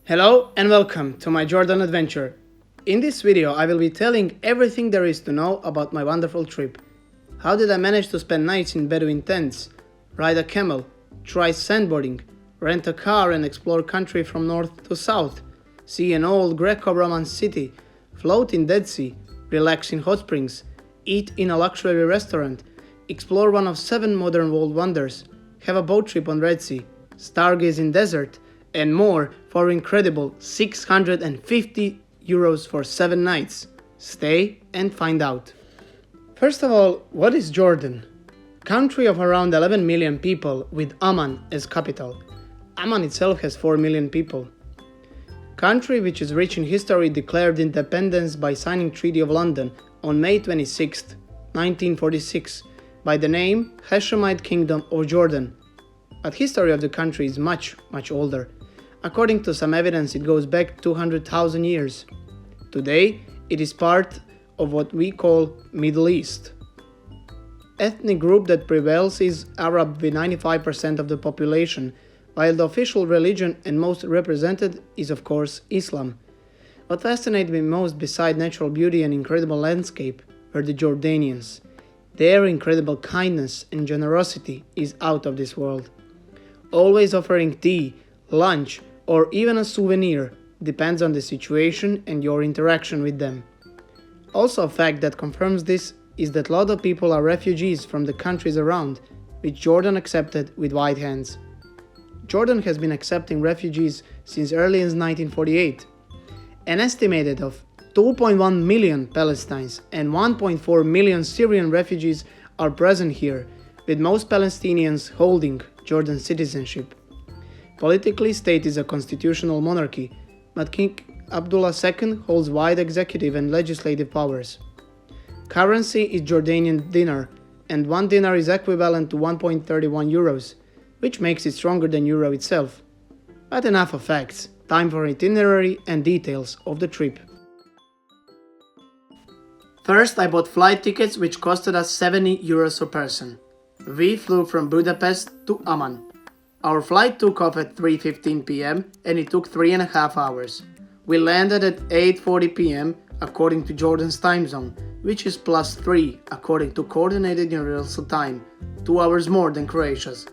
Hello and welcome to my Jordan adventure. In this video I will be telling everything there is to know about my wonderful trip. How did I manage to spend nights in Bedouin tents, ride a camel, try sandboarding, rent a car and explore country from north to south, see an old Greco-Roman city, float in Dead Sea, relax in hot springs, eat in a luxury restaurant, explore one of 7 modern world wonders, have a boat trip on Red Sea, stargaze in desert, and more for incredible 650 euros for 7 nights. Stay and find out. First of all, what is Jordan? Country of around 11 million people with Amman as capital. Amman itself has 4 million people. Country which is rich in history, declared independence by signing Treaty of London on May 26, 1946 by the name Hashemite Kingdom of Jordan. But history of the country is much older. According to some evidence, it goes back 200,000 years. Today, it is part of what we call Middle East. Ethnic group that prevails is Arab with 95% of the population, while the official religion and most represented is of course Islam. What fascinated me most beside natural beauty and incredible landscape were the Jordanians. Their incredible kindness and generosity is out of this world. Always offering tea, lunch, or even a souvenir, depends on the situation and your interaction with them. Also, a fact that confirms this is that a lot of people are refugees from the countries around, which Jordan accepted with wide hands. Jordan has been accepting refugees since early as 1948. An estimated of 2.1 million Palestinians and 1.4 million Syrian refugees are present here, with most Palestinians holding Jordan citizenship. Politically, state is a constitutional monarchy, but King Abdullah II holds wide executive and legislative powers. Currency is Jordanian dinar, and 1 dinar is equivalent to 1.31 euros, which makes it stronger than euro itself. But enough of facts, time for itinerary and details of the trip. First, I bought flight tickets which costed us 70 euros per person. We flew from Budapest to Amman. Our flight took off at 3:15 p.m. and it took 3.5 hours. We landed at 8:40 p.m. according to Jordan's time zone, which is +3 according to Coordinated Universal Time, 2 hours more than Croatia's.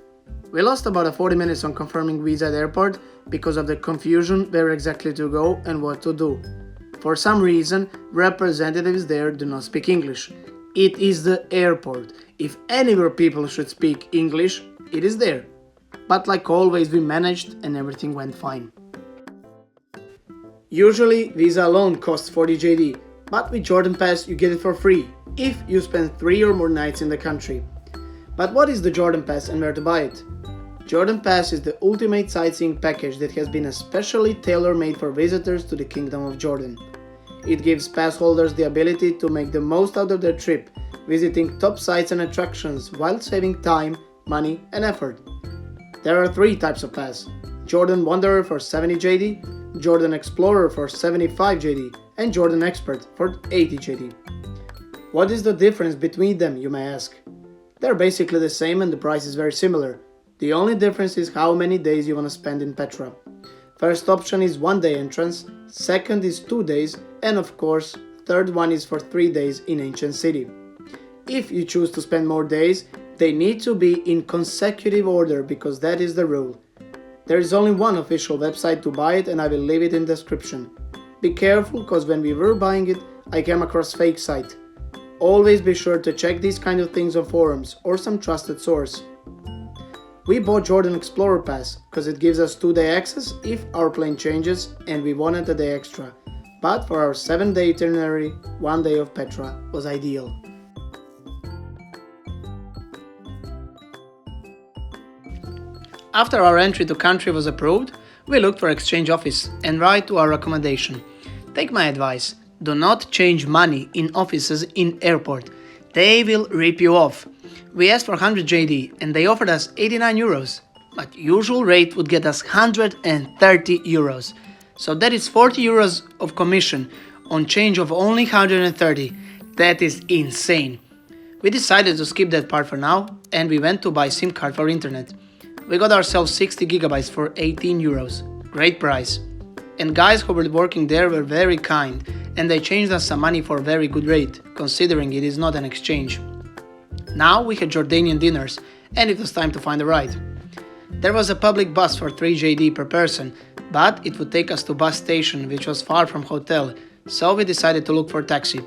We lost about 40 minutes on confirming visa at airport because of the confusion where exactly to go and what to do. For some reason, representatives there do not speak English. It is the airport. If anywhere people should speak English, it is there. But like always, we managed and everything went fine. Usually, visa alone costs 40 JD, but with Jordan Pass you get it for free if you spend 3 or more nights in the country. But what is the Jordan Pass and where to buy it? Jordan Pass is the ultimate sightseeing package that has been especially tailor-made for visitors to the Kingdom of Jordan. It gives pass holders the ability to make the most out of their trip, visiting top sites and attractions while saving time, money and effort. There are 3 types of pass: Jordan Wanderer for 70 JD, Jordan Explorer for 75 JD, and Jordan Expert for 80 JD. What is the difference between them, you may ask? They're basically the same and the price is very similar. The only difference is how many days you want to spend in Petra. First option is 1 day entrance, second is 2 days, and of course, third one is for 3 days in Ancient City. If you choose to spend more days, they need to be in consecutive order because that is the rule. There is only one official website to buy it and I will leave it in description. Be careful because when we were buying it, I came across fake site. Always be sure to check these kind of things on forums or some trusted source. We bought Jordan Explorer Pass because it gives us 2-day access if our plane changes and we wanted a day extra. But for our 7-day itinerary, 1 day of Petra was ideal. After our entry to country was approved, we looked for exchange office and write to our accommodation. Take my advice, do not change money in offices in airport. They will rip you off. We asked for 100 JD and they offered us 89 euros, but usual rate would get us 130 euros. So that is 40 euros of commission on change of only 130. That is insane. We decided to skip that part for now and we went to buy SIM card for internet. We got ourselves 60 gigabytes for 18 euros. Great price. and guys who were working there were very kind, and they changed us some money for a very good rate, considering it is not an exchange. Now we had Jordanian dinners, and it was time to find a ride. There was a public bus for 3 JD per person, but it would take us to bus station, which was far from hotel, so we decided to look for taxi.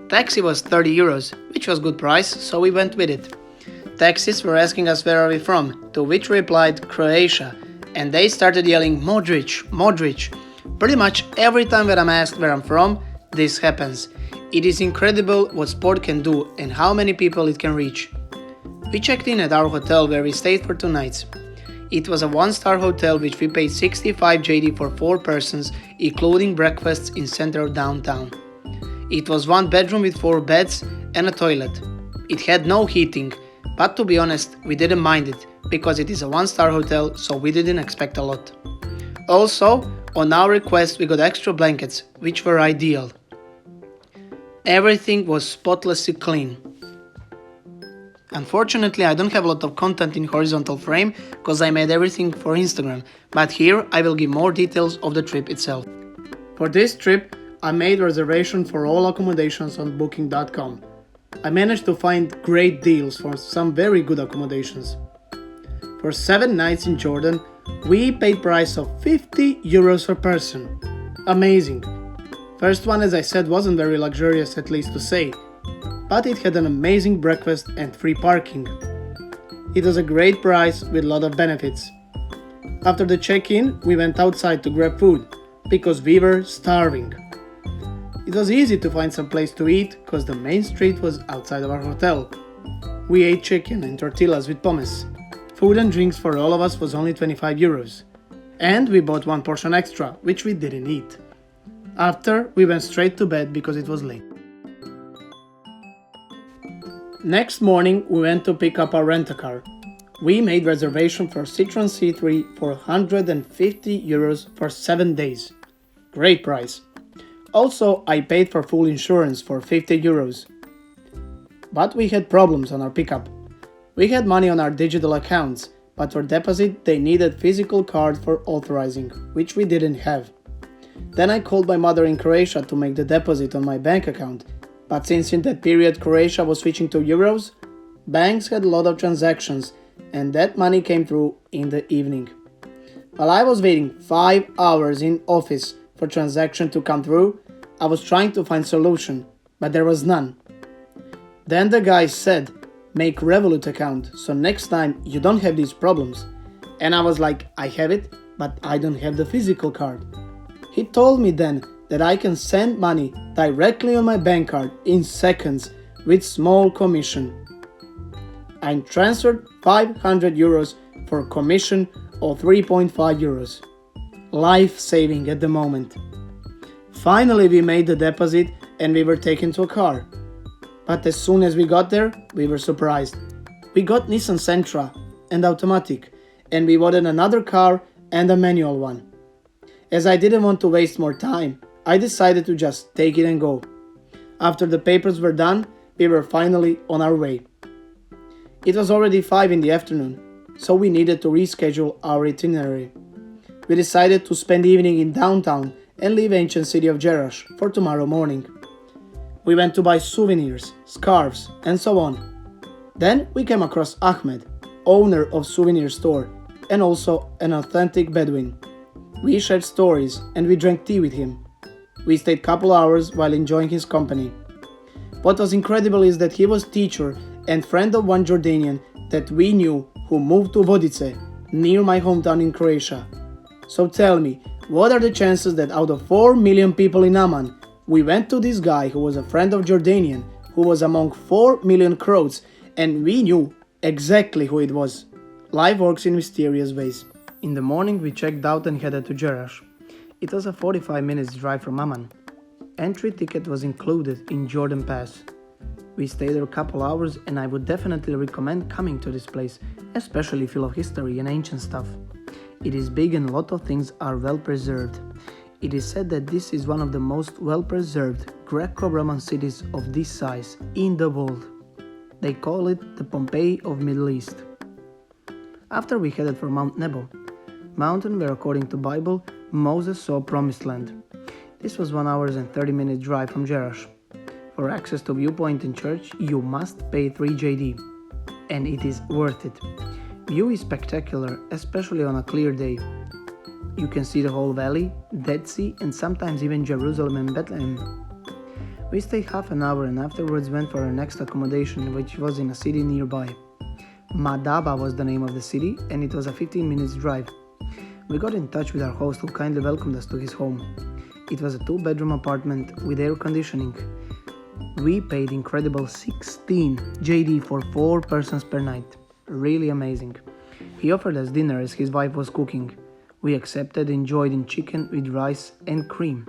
Taxi was 30 euros, which was good price, so we went with it. Taxis were asking us where are we from, to which we replied Croatia, and they started yelling Modric, Modric. Pretty much every time that I'm asked where I'm from, this happens. It is incredible what sport can do and how many people it can reach. We checked in at our hotel where we stayed for 2 nights. It was a 1-star hotel which we paid 65 JD for 4 persons, including breakfasts in center of downtown. It was 1 bedroom with 4 beds and a toilet. It had no heating, but to be honest, we didn't mind it because it is a 1-star hotel, so we didn't expect a lot. Also, on our request we got extra blankets, which were ideal. Everything was spotlessly clean. Unfortunately, I don't have a lot of content in horizontal frame because I made everything for Instagram, but here I will give more details of the trip itself. For this trip, I made reservation for all accommodations on booking.com. I managed to find great deals for some very good accommodations. For 7 nights in Jordan, we paid price of 50 euros per person. Amazing. First one, as I said, wasn't very luxurious, at least to say, but it had an amazing breakfast and free parking. It was a great price with a lot of benefits. After the check-in, we went outside to grab food, because we were starving. It was easy to find some place to eat, because the main street was outside of our hotel. We ate chicken and tortillas with pommes. Food and drinks for all of us was only 25 euros. And we bought 1 portion extra, which we didn't eat. After, we went straight to bed because it was late. Next morning, we went to pick up our rent-a-car. We made reservation for Citroen C3 for 150 euros for 7 days. Great price. Also, I paid for full insurance for 50 euros. But we had problems on our pickup. We had money on our digital accounts, but for deposit they needed physical card for authorizing, which we didn't have. Then I called my mother in Croatia to make the deposit on my bank account, but since in that period Croatia was switching to euros, banks had a lot of transactions and that money came through in the evening. While I was waiting 5 hours in office for transaction to come through, I was trying to find solution, but there was none. Then the guy said, make Revolut account, so next time you don't have these problems. And I was like, I have it, but I don't have the physical card. He told me then that I can send money directly on my bank card in seconds with small commission. I transferred 500 euros for commission of 3.5 euros. Life-saving at the moment. Finally we made the deposit and we were taken to a car. But as soon as we got there, we were surprised. We got Nissan Sentra and automatic, and we wanted another car and a manual one. As I didn't want to waste more time, I decided to just take it and go. After the papers were done, we were finally on our way. It was already 5 in the afternoon, so we needed to reschedule our itinerary. We decided to spend the evening in downtown and leave ancient city of Jerash for tomorrow morning. We went to buy souvenirs, scarves, and so on. Then we came across Ahmed, owner of souvenir store, and also an authentic Bedouin. We shared stories and we drank tea with him. We stayed couple hours while enjoying his company. What was incredible is that he was teacher and friend of one Jordanian that we knew who moved to Vodice, near my hometown in Croatia. So tell me, what are the chances that out of 4 million people in Amman, we went to this guy who was a friend of Jordanian, who was among 4 million Croats, and we knew exactly who it was. Life works in mysterious ways. In the morning we checked out and headed to Jerash. It was a 45 minutes drive from Amman. Entry ticket was included in Jordan Pass. We stayed there a couple hours and I would definitely recommend coming to this place, especially full of history and ancient stuff. It is big and a lot of things are well preserved. It is said that this is one of the most well preserved Greco-Roman cities of this size in the world. They call it the Pompeii of Middle East. After we headed for Mount Nebo, mountain where according to Bible Moses saw Promised Land. This was 1 hour and 30 minute drive from Jerash. For access to viewpoint and church, you must pay 3 JD. And it is worth it. View is spectacular, especially on a clear day. You can see the whole valley, Dead Sea, and sometimes even Jerusalem and Bethlehem. We stayed half an hour and afterwards went for our next accommodation, which was in a city nearby. Madaba was the name of the city, and it was a 15 minutes drive. We got in touch with our host who kindly welcomed us to his home. It was a 2-bedroom apartment with air conditioning. We paid incredible 16 JD for 4 persons per night. Really amazing. He offered us dinner as his wife was cooking. We accepted, enjoyed in chicken with rice and cream.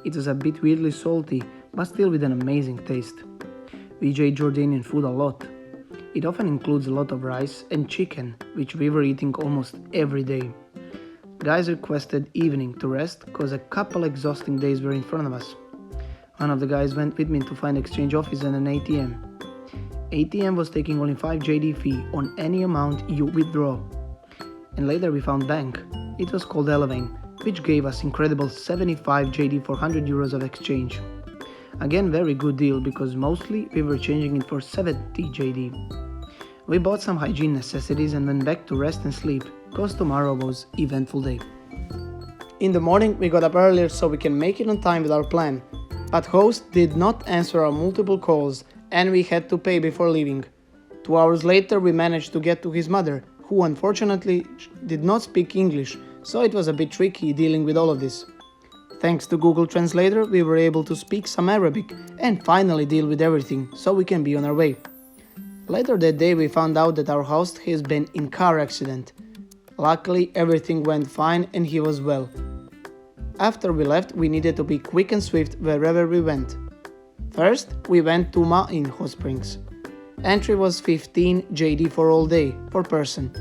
It was a bit weirdly salty, but still with an amazing taste. We enjoyed Jordanian food a lot. It often includes a lot of rice and chicken, which we were eating almost every day. Guys requested evening to rest cause a couple exhausting days were in front of us. One of the guys went with me to find exchange office and an ATM. ATM was taking only 5 JD fee on any amount you withdraw. And later we found bank. It was called Elevane, which gave us incredible 75 JD for 100 euros of exchange. Again, very good deal because mostly we were changing it for 70 JD. We bought some hygiene necessities and went back to rest and sleep, cause tomorrow was eventful day. In the morning we got up earlier so we can make it on time with our plan, but host did not answer our multiple calls and we had to pay before leaving. 2 hours later we managed to get to his mother, who unfortunately did not speak English, so it was a bit tricky dealing with all of this. Thanks to Google Translator we were able to speak some Arabic and finally deal with everything so we can be on our way. Later that day we found out that our host has been in car accident. Luckily everything went fine and he was well. After we left we needed to be quick and swift wherever we went. First we went to Ma in Hot Springs. Entry was 15 JD for all day, per person.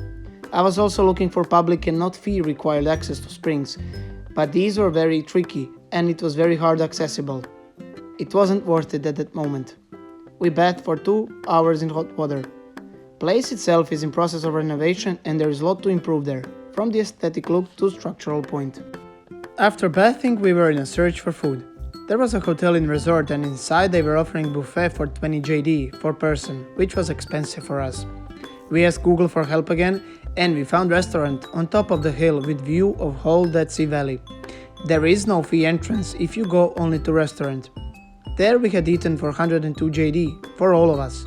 I was also looking for public and not fee required access to springs, but these were very tricky and it was very hard accessible. It wasn't worth it at that moment. We bathed for 2 hours in hot water. Place itself is in process of renovation and there is a lot to improve there, from the aesthetic look to structural point. After bathing we were in a search for food. There was a hotel in resort and inside they were offering buffet for 20 JD per person, which was expensive for us. We asked Google for help again and we found restaurant on top of the hill with view of whole Dead Sea Valley. There is no fee entrance if you go only to restaurant. There we had eaten for 102 JD for all of us.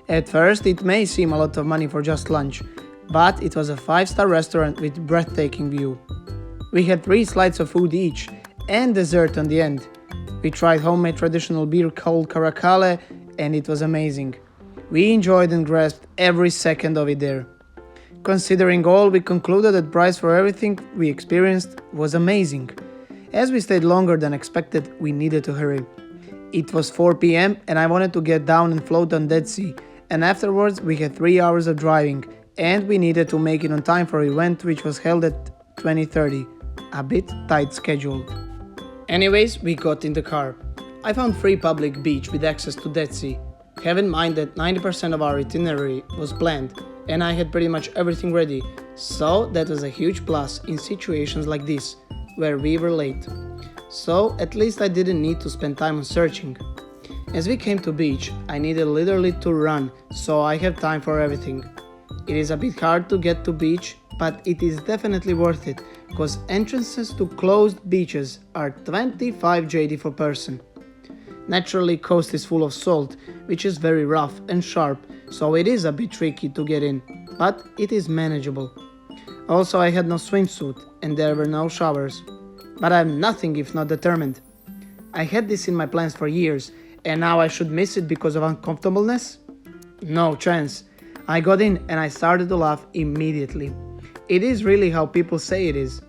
At first it may seem a lot of money for just lunch, but it was a 5-star restaurant with breathtaking view. We had 3 slides of food each and dessert on the end. We tried homemade traditional beer called Caracale and it was amazing. We enjoyed and grasped every second of it there. Considering all, we concluded that price for everything we experienced was amazing. As we stayed longer than expected, we needed to hurry. It was 4 p.m. and I wanted to get down and float on Dead Sea, and afterwards we had 3 hours of driving and we needed to make it on time for our event which was held at 20:30, a bit tight schedule. Anyways, we got in the car. I found free public beach with access to Dead Sea. Have in mind that 90% of our itinerary was planned and I had pretty much everything ready, so that was a huge plus in situations like this, where we were late. So at least I didn't need to spend time on searching. As we came to beach, I needed literally to run, so I have time for everything. It is a bit hard to get to beach, but it is definitely worth it, because entrances to closed beaches are 25 JD per person. Naturally, coast is full of salt, which is very rough and sharp, so it is a bit tricky to get in, but it is manageable. Also, I had no swimsuit and there were no showers, but I am nothing if not determined. I had this in my plans for years, and now I should miss it because of uncomfortableness? No chance. I got in and I started to laugh immediately. It is really how people say it is.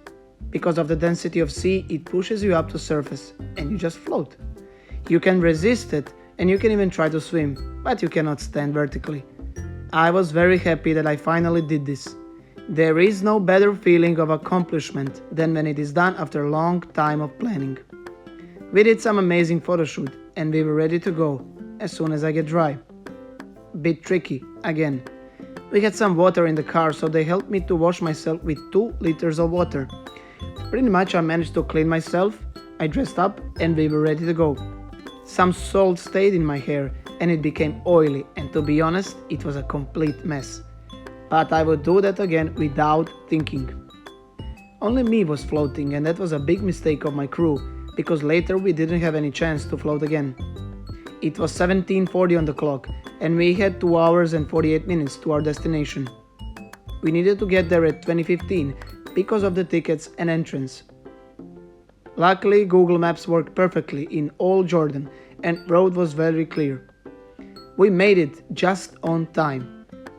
Because of the density of sea, it pushes you up to surface and you just float. You can resist it and you can even try to swim, but you cannot stand vertically. I was very happy that I finally did this. There is no better feeling of accomplishment than when it is done after a long time of planning. We did some amazing photo shoot and we were ready to go as soon as I get dry. Bit tricky, again. We had some water in the car, so they helped me to wash myself with 2 liters of water. Pretty much I managed to clean myself, I dressed up and we were ready to go. Some salt stayed in my hair and it became oily, and to be honest, it was a complete mess. But I would do that again without thinking. Only me was floating, and that was a big mistake of my crew, because later we didn't have any chance to float again. It was 17:40 on the clock and we had 2 hours and 48 minutes to our destination. We needed to get there at 20:15 because of the tickets and entrance. Luckily, Google Maps worked perfectly in all Jordan and road was very clear. We made it just on time.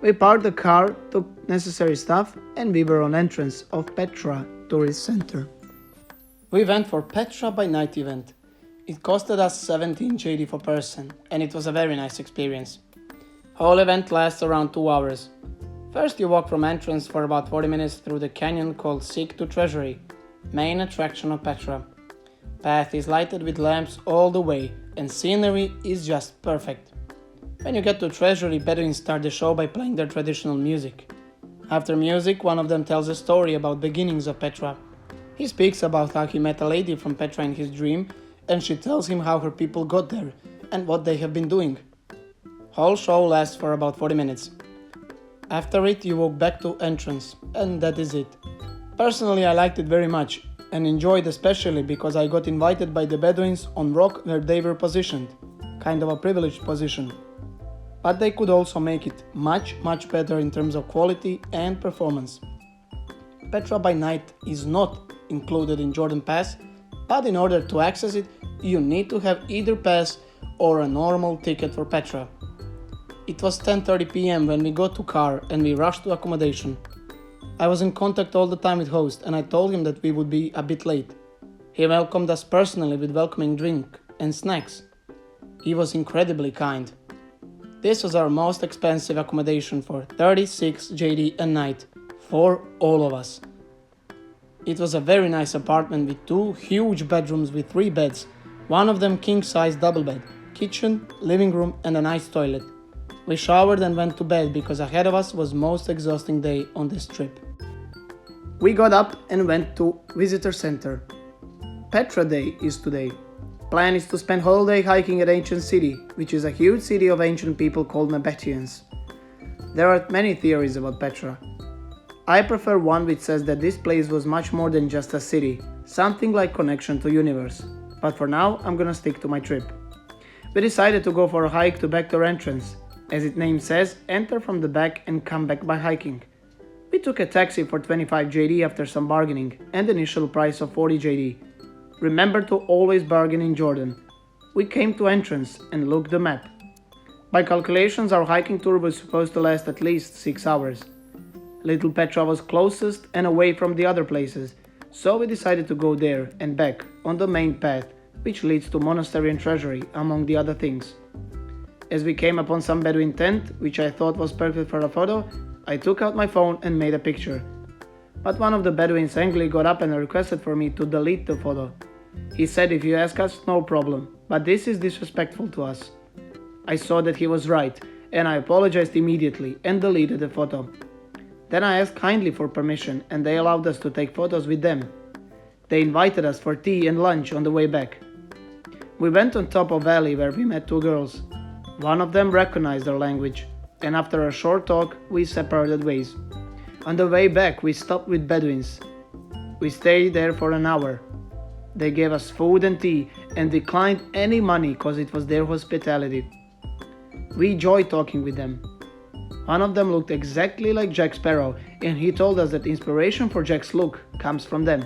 We parked the car, took necessary stuff, and we were on entrance of Petra Tourist Center. We went for Petra by night event. It costed us 17 JD per person, and it was a very nice experience. Whole event lasts around 2 hours. First you walk from entrance for about 40 minutes through the canyon called Seek to Treasury, main attraction of Petra. Path is lighted with lamps all the way, and scenery is just perfect. When you get to Treasury, Bedouins start the show by playing their traditional music. After music, one of them tells a story about beginnings of Petra. He speaks about how he met a lady from Petra in his dream, and she tells him how her people got there and what they have been doing. Whole show lasts for about 40 minutes. After it, you walk back to entrance, and that is it. Personally, I liked it very much and enjoyed especially because I got invited by the Bedouins on rock where they were positioned, kind of a privileged position. But they could also make it much better in terms of quality and performance. Petra by night is not included in Jordan Pass, but in order to access it, you need to have either pass or a normal ticket for Petra. It was 10:30 p.m. when we got to car and we rushed to accommodation. I was in contact all the time with host and I told him that we would be a bit late. He welcomed us personally with welcoming drink and snacks. He was incredibly kind. This was our most expensive accommodation for 36 JD a night for all of us. It was a very nice apartment with 2 huge bedrooms with 3 beds, one of them king-size double bed, kitchen, living room and a nice toilet. We showered and went to bed because ahead of us was most exhausting day on this trip. We got up and went to Visitor Center. Petra Day is today. Plan is to spend whole day hiking at Ancient City, which is a huge city of ancient people called Nabateans. There are many theories about Petra. I prefer one which says that this place was much more than just a city, something like connection to universe. But for now, I'm gonna stick to my trip. We decided to go for a hike to back to our entrance. As its name says, enter from the back and come back by hiking. We took a taxi for 25 JD after some bargaining and the initial price of 40 JD. Remember to always bargain in Jordan. We came to entrance and looked the map. By calculations, our hiking tour was supposed to last at least 6 hours. Little Petra was closest and away from the other places, so we decided to go there and back on the main path, which leads to monastery and treasury, among the other things. As we came upon some Bedouin tent, which I thought was perfect for a photo, I took out my phone and made a picture. But one of the Bedouins angrily got up and requested for me to delete the photo. He said if you ask us, no problem, but this is disrespectful to us. I saw that he was right, and I apologized immediately and deleted the photo. Then I asked kindly for permission and they allowed us to take photos with them. They invited us for tea and lunch on the way back. We went on top of valley where we met 2 girls. One of them recognized our language, and after a short talk, we separated ways. On the way back, we stopped with Bedouins. We stayed there for an hour. They gave us food and tea and declined any money cause it was their hospitality. We enjoyed talking with them. One of them looked exactly like Jack Sparrow, and he told us that inspiration for Jack's look comes from them.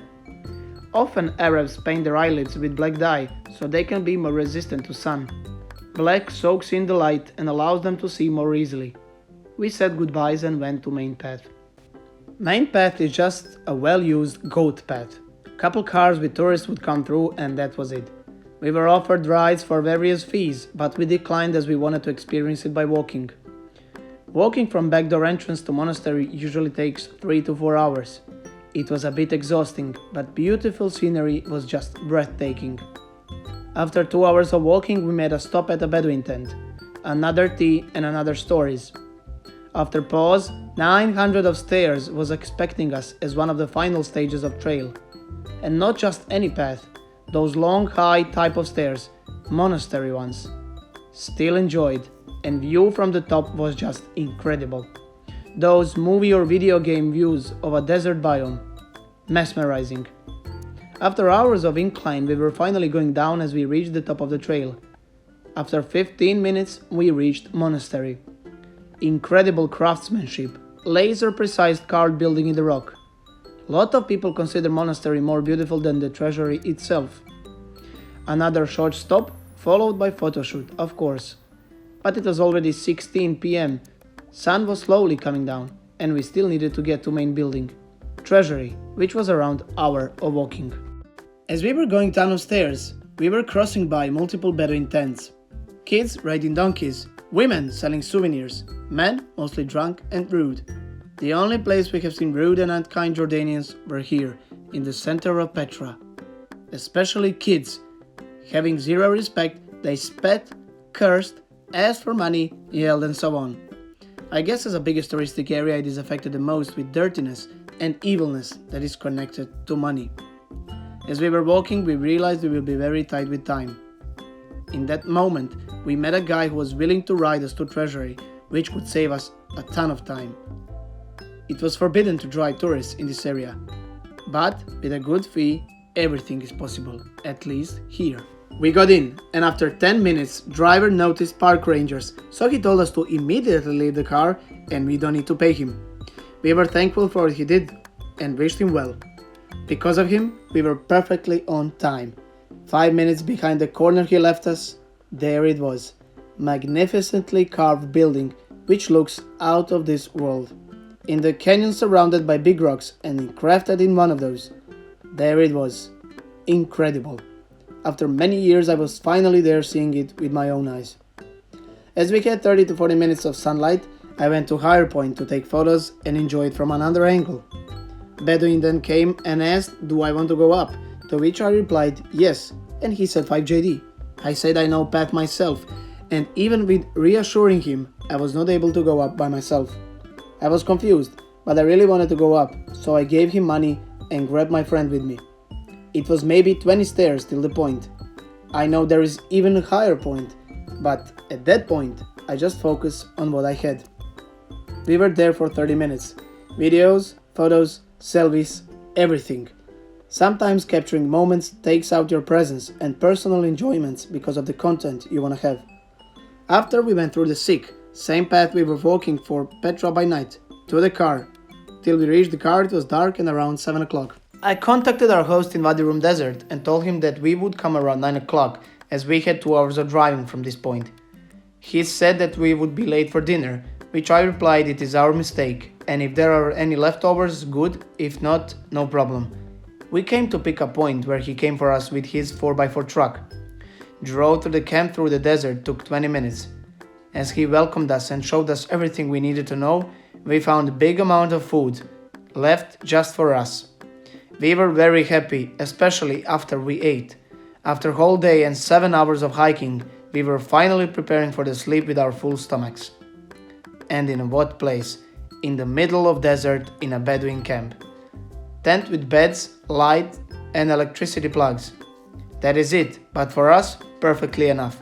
Often Arabs paint their eyelids with black dye so they can be more resistant to sun. Black soaks in the light and allows them to see more easily. We said goodbyes and went to main path. Main path is just a well-used goat path. Couple cars with tourists would come through and that was it. We were offered rides for various fees, but we declined as we wanted to experience it by walking. Walking from backdoor entrance to monastery usually takes 3 to 4 hours. It was a bit exhausting, but beautiful scenery was just breathtaking. After 2 hours of walking, we made a stop at a Bedouin tent, another tea and another stories. After pause, 900 of stairs was expecting us as one of the final stages of trail. And not just any path, those long, high type of stairs, monastery ones. Still enjoyed, and view from the top was just incredible. Those movie or video game views of a desert biome, mesmerizing. After hours of incline, we were finally going down as we reached the top of the trail. After 15 minutes, we reached monastery. Incredible craftsmanship, laser precise carved building in the rock. Lot of people consider monastery more beautiful than the treasury itself. Another short stop, followed by photoshoot, of course. But it was already 16 p.m. Sun was slowly coming down, and we still needed to get to main building, treasury, which was around hour of walking. As we were going down the stairs, we were crossing by multiple Bedouin tents. Kids riding donkeys, women selling souvenirs, men mostly drunk and rude. The only place we have seen rude and unkind Jordanians were here, in the center of Petra. Especially kids. Having zero respect, they spat, cursed, asked for money, yelled and so on. I guess as a biggest touristic area it is affected the most with dirtiness and evilness that is connected to money. As we were walking, we realized we will be very tight with time. In that moment, we met a guy who was willing to ride us to treasury, which could save us a ton of time. It was forbidden to drive tourists in this area, but with a good fee, everything is possible, at least here. We got in, and after 10 minutes, driver noticed park rangers, so he told us to immediately leave the car and we don't need to pay him. We were thankful for what he did and wished him well. Because of him, we were perfectly on time. 5 minutes behind the corner he left us, there it was. Magnificently carved building, which looks out of this world. In the canyon surrounded by big rocks and crafted in one of those. There it was. Incredible. After many years I was finally there seeing it with my own eyes. As we had 30 to 40 minutes of sunlight, I went to higher point to take photos and enjoy it from another angle. Bedouin then came and asked, do I want to go up? To which I replied, yes, and he said 5JD. I said I know path myself, and even with reassuring him, I was not able to go up by myself. I was confused, but I really wanted to go up, so I gave him money and grabbed my friend with me. It was maybe 20 stairs till the point. I know there is even a higher point, but at that point, I just focused on what I had. We were there for 30 minutes. Videos, photos, selfies, everything. Sometimes capturing moments takes out your presence and personal enjoyments because of the content you want to have. After we went through the sick, same path we were walking for Petra by night, to the car. Till we reached the car it was dark and around 7 o'clock. I contacted our host in Wadi Rum Desert and told him that we would come around 9 o'clock as we had 2 hours of driving from this point. He said that we would be late for dinner, which I replied it is our mistake, and if there are any leftovers, good, if not, no problem. We came to pick a point where he came for us with his 4x4 truck. Drove to the camp through the desert took 20 minutes. As he welcomed us and showed us everything we needed to know, we found a big amount of food, left just for us. We were very happy, especially after we ate. After a whole day and 7 hours of hiking, we were finally preparing for the sleep with our full stomachs. And in what place? In the middle of desert in a Bedouin camp. Tent with beds, light and electricity plugs. That is it, but for us, perfectly enough.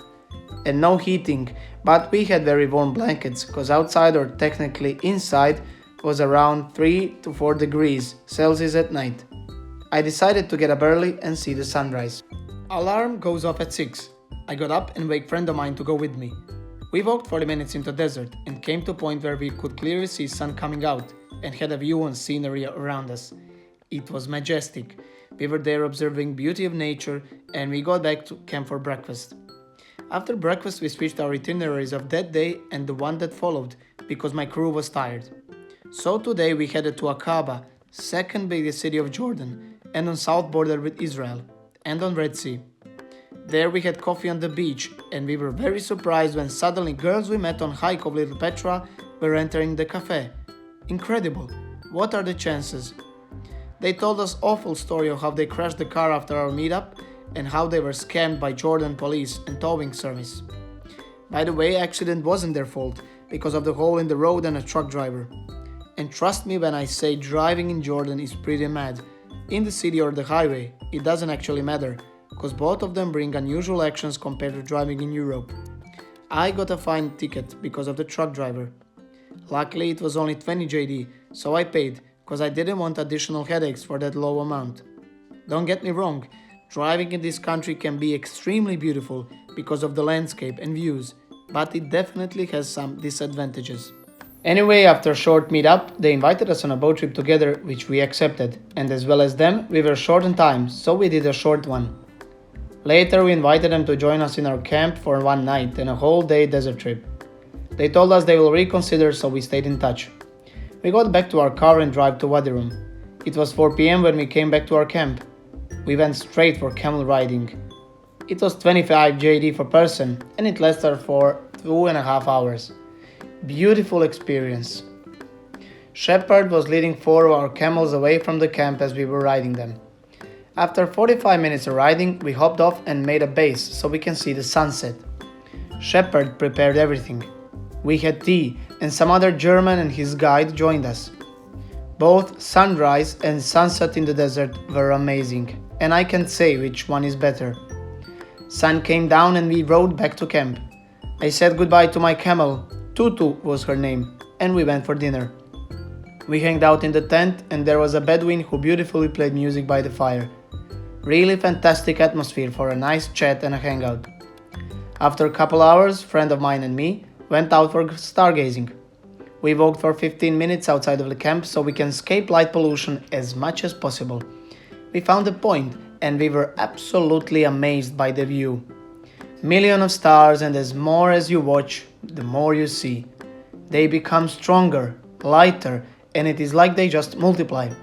And no heating, but we had very warm blankets, cause outside or technically inside was around 3 to 4 degrees Celsius at night. I decided to get up early and see the sunrise. Alarm goes off at 6. I got up and wake friend of mine to go with me. We walked 40 minutes into desert and came to a point where we could clearly see sun coming out and had a view on scenery around us. It was majestic. We were there observing beauty of nature and we got back to camp for breakfast. After breakfast we switched our itineraries of that day and the one that followed because my crew was tired. So today we headed to Aqaba, second biggest city of Jordan and on south border with Israel and on Red Sea. There we had coffee on the beach and we were very surprised when suddenly girls we met on hike of Little Petra were entering the cafe. Incredible. What are the chances? They told us awful story of how they crashed the car after our meetup and how they were scammed by Jordan police and towing service. By the way, accident wasn't their fault because of the hole in the road and a truck driver. And trust me when I say driving in Jordan is pretty mad. in the city or the highway, it doesn't actually matter, because both of them bring unusual actions compared to driving in Europe. I got a fine ticket because of the truck driver. Luckily it was only 20 JD, so I paid, because I didn't want additional headaches for that low amount. Don't get me wrong, driving in this country can be extremely beautiful because of the landscape and views, but it definitely has some disadvantages. Anyway, after a short meetup, they invited us on a boat trip together, which we accepted, and as well as them, we were short on time, so we did a short one. Later, we invited them to join us in our camp for one night and a whole day desert trip. They told us they will reconsider, so we stayed in touch. We got back to our car and drove to Wadi Rum. It was 4 p.m. when we came back to our camp. We went straight for camel riding. It was 25 JD per person and it lasted for 2.5 hours. Beautiful experience. Shepherd was leading 4 of our camels away from the camp as we were riding them. After 45 minutes of riding, we hopped off and made a base so we can see the sunset. Shepherd prepared everything. We had tea and some other German and his guide joined us. Both sunrise and sunset in the desert were amazing, and I can't say which one is better. Sun came down and we rode back to camp. I said goodbye to my camel, Tutu was her name, and we went for dinner. We hanged out in the tent and there was a Bedouin who beautifully played music by the fire. Really fantastic atmosphere for a nice chat and a hangout. After a couple hours, friend of mine and me went out for stargazing. We walked for 15 minutes outside of the camp so we can escape light pollution as much as possible. We found a point and we were absolutely amazed by the view. Millions of stars, and as more as you watch, the more you see. They become stronger, lighter, and it is like they just multiply.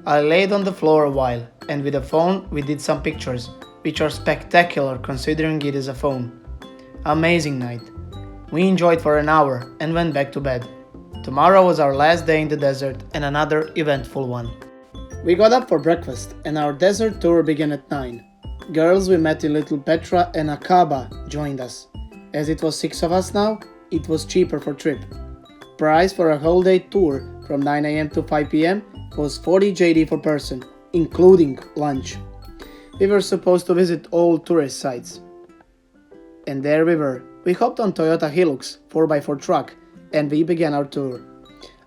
I laid on the floor a while and with a phone we did some pictures, which are spectacular considering it is a phone. Amazing night. We enjoyed for an hour and went back to bed. Tomorrow was our last day in the desert and another eventful one. We got up for breakfast and our desert tour began at 9. Girls we met in Little Petra and Aqaba joined us. As it was 6 of us now, it was cheaper for trip. Price for a whole day tour from 9 am to 5 pm was 40 JD per person, including lunch. We were supposed to visit all tourist sites. And there we were. We hopped on Toyota Hilux 4x4 truck and we began our tour.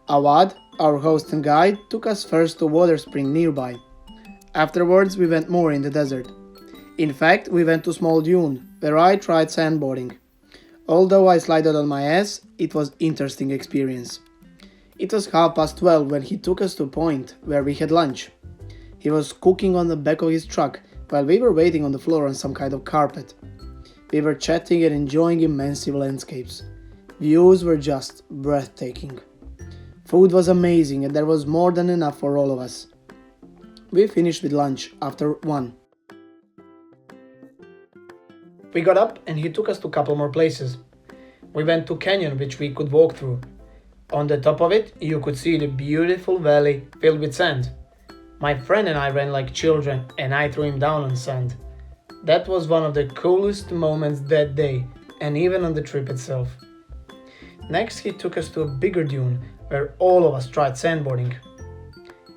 Awad, our host and guide, took us first to water spring nearby. Afterwards we went more in the desert. In fact, we went to small dune where I tried sandboarding. Although I slided on my ass, it was interesting experience. It was 12:30 when he took us to a point where we had lunch. He was cooking on the back of his truck while we were waiting on the floor on some kind of carpet. We were chatting and enjoying immense landscapes. Views were just breathtaking. Food was amazing and there was more than enough for all of us. We finished with lunch after 1. We got up and he took us to a couple more places. We went to canyon which we could walk through. On the top of it, you could see the beautiful valley filled with sand. My friend and I ran like children and I threw him down on sand. That was one of the coolest moments that day and even on the trip itself. Next he took us to a bigger dune where all of us tried sandboarding.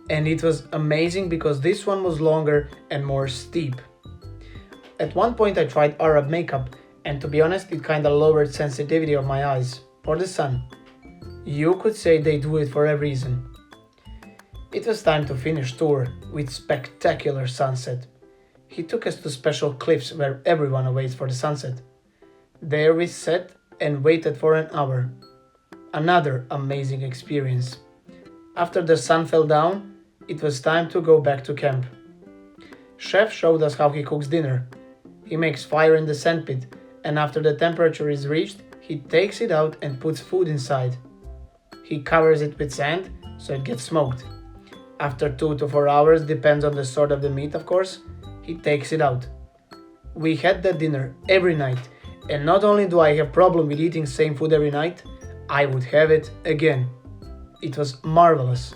And it was amazing because this one was longer and more steep. At one point I tried Arab makeup and to be honest it kinda lowered sensitivity of my eyes for the sun. You could say they do it for a reason. It was time to finish tour with spectacular sunset. He took us to special cliffs where everyone waits for the sunset. There we sat and waited for an hour. Another amazing experience. After the sun fell down, it was time to go back to camp. Chef showed us how he cooks dinner. He makes fire in the sandpit and after the temperature is reached, he takes it out and puts food inside. He covers it with sand so it gets smoked. After 2 to 4 hours, depends on the sort of the meat of course, he takes it out. We had that dinner every night and not only do I have problem with eating same food every night, I would have it again. It was marvelous.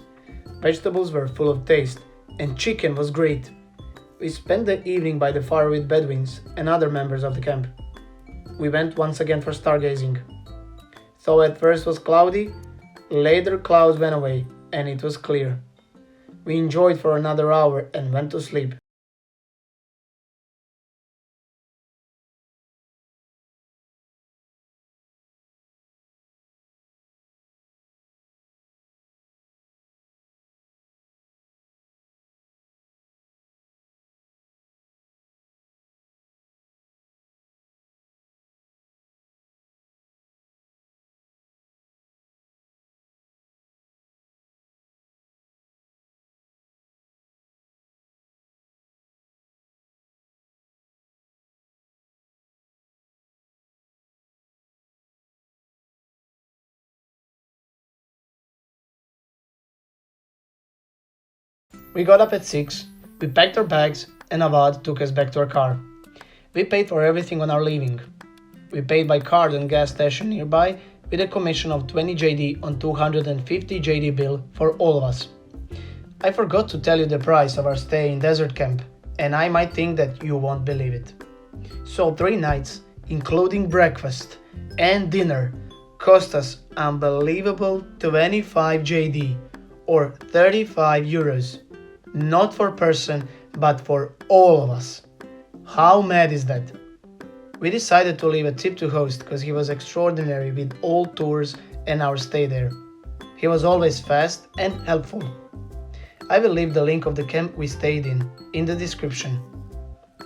Vegetables were full of taste and chicken was great. We spent the evening by the fire with Bedouins and other members of the camp. We went once again for stargazing. Though at first was cloudy, later clouds went away and it was clear. We enjoyed for another hour and went to sleep. We got up at 6, we packed our bags, and Avad took us back to our car. We paid for everything on our leaving. We paid by card and gas station nearby with a commission of 20 JD on 250 JD bill for all of us. I forgot to tell you the price of our stay in desert camp, and I might think that you won't believe it. So 3 nights, including breakfast and dinner, cost us unbelievable 25 JD or 35 euros. Not for person, but for all of us. How mad is that? We decided to leave a tip to host because he was extraordinary with all tours and our stay there. He was always fast and helpful. I will leave the link of the camp we stayed in the description.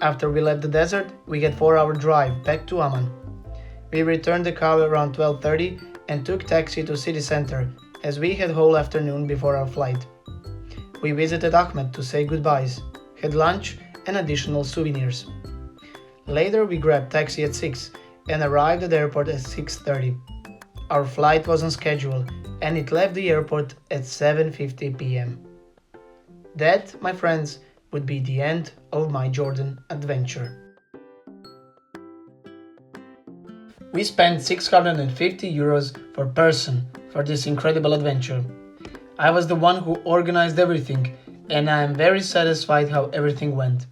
After we left the desert, we had 4-hour drive back to Amman. We returned the car around 12:30 and took taxi to city center as we had whole afternoon before our flight. We visited Ahmed to say goodbyes, had lunch and additional souvenirs. Later we grabbed taxi at 6 and arrived at the airport at 6:30. Our flight was on schedule and it left the airport at 7:50 p.m. That, my friends, would be the end of my Jordan adventure. We spent 650 euros per person for this incredible adventure. I was the one who organized everything and I am very satisfied how everything went.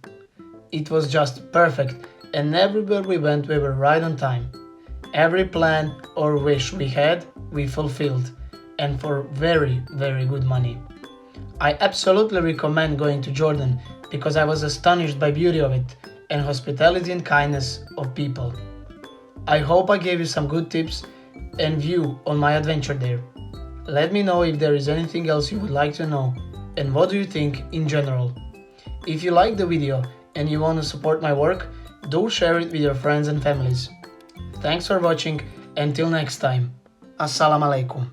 It was just perfect and everywhere we went we were right on time. Every plan or wish we had, we fulfilled, and for very, very good money. I absolutely recommend going to Jordan because I was astonished by beauty of it and hospitality and kindness of people. I hope I gave you some good tips and view on my adventure there. Let me know if there is anything else you would like to know and what do you think in general. If you like the video and you want to support my work, do share it with your friends and families. Thanks for watching. Until next time. Assalamu alaikum.